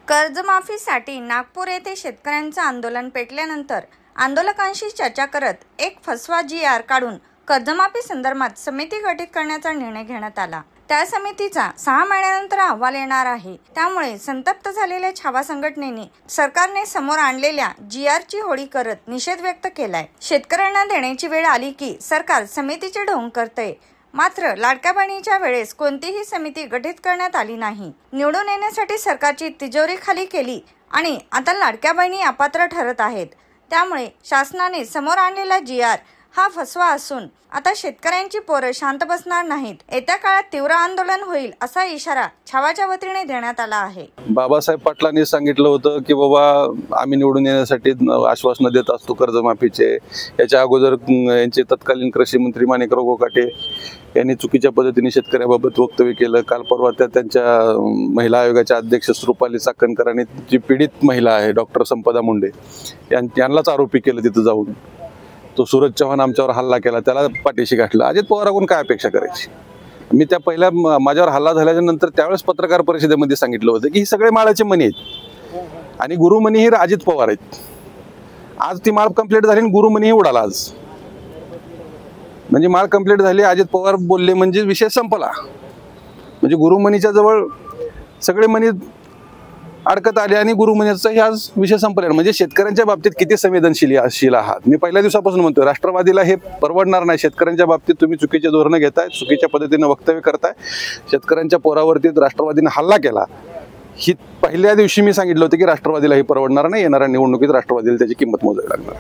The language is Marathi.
कर्जमाफीसाठी नागपूर येथे शेतकऱ्यांचं आंदोलन पेटल्यानंतर आंदोलकांशी चर्चा करत एक फसवा जी.आर. काढून कर्जमाफी संदर्भात समिती गठीत करण्याचा निर्णय घेण्यात आला। त्या समितीचा 6 महिन्यानंतर अहवाल येणार आहे। त्यामुळे संतप्त झालेल्या छावा संघटनेने सरकारने समोर आणलेल्या जी.आर.ची होळी करत निषेध व्यक्त केलाय। शेतकऱ्यांना देण्याची वेळ आली की सरकार समितीचे ढोंग करते। मात्र लाडक्या बहिणीच्या वेळेस कोणतीही समिती गठीत करण्यात आली नाही। निवडून येण्यासाठी सरकारची तिजोरी खाली केली आणि आता लाडक्या बहिणी अपात्र ठरत आहेत। त्यामुळे शासनाने समोर आणलेला जी.आर. हा फसवा असून आता शेतकऱ्यांची पोरं शांत बसणार नाहीत। येत्या काळात तीव्र आंदोलन होईल असा इशारा छावाच्या वतीने देण्यात आला आहे। बाबासाहेब पाटलांनी सांगितलं होतं की बाबा आम्ही निवडून येण्यासाठी आश्वासन देत असतो कर्जमाफीचे। याच्या अगोदर यांचे तत्कालीन कृषी मंत्री माणिकराव गोकाटे यांनी चुकीच्या पद्धतीने शेतकऱ्याबाबत वक्तव्य केलं। काल परवा त्यांच्या महिला आयोगाच्या अध्यक्ष रुपाली चाकणकर आणि जी पीडित महिला आहे डॉक्टर संपदा मुंडे यांनाच आरोपी केलं तिथं जाऊन। तो सूरज चव्हाण आमच्यावर हल्ला केला, त्याला पाठीशी गाठलं। अजित पवारांकडून काय अपेक्षा करायची? मी त्या पहिल्या माझ्यावर हल्ला झाल्याच्या नंतर त्यावेळेस पत्रकार परिषदेमध्ये सांगितलं होतं की ही सगळे माळाचे मणी आहेत आणि गुरुमणी ही अजित पवार आहेत। आज ती माळ कंप्लीट झाली आणि गुरुमणी उडाला आज। म्हणजे माळ कंप्लीट झाली, अजित पवार बोलले म्हणजे विषय संपला। म्हणजे गुरुमणीच्या जवळ सगळे मणी अडकत आले आणि गुरुमणीचा आज विषय संपला। म्हणजे शेतकऱ्यांच्या बाबतीत किती संवेदनशील आहात। मी पहिल्या दिवसापासून म्हणतोय राष्ट्रवादीला हे परवडणार नाही। शेतकऱ्यांच्या बाबतीत तुम्ही चुकीचे धोरणं घेताय, चुकीच्या पद्धतीने वक्तव्य करताय। शेतकऱ्यांच्या पोरावरती राष्ट्रवादीने हल्ला केला। ही पहिल्या दिवशी मी सांगितलं होतं की राष्ट्रवादीला हे परवडणार नाही, येणाऱ्या निवडणुकीत राष्ट्रवादीला त्याची किंमत मोजावी लागणार।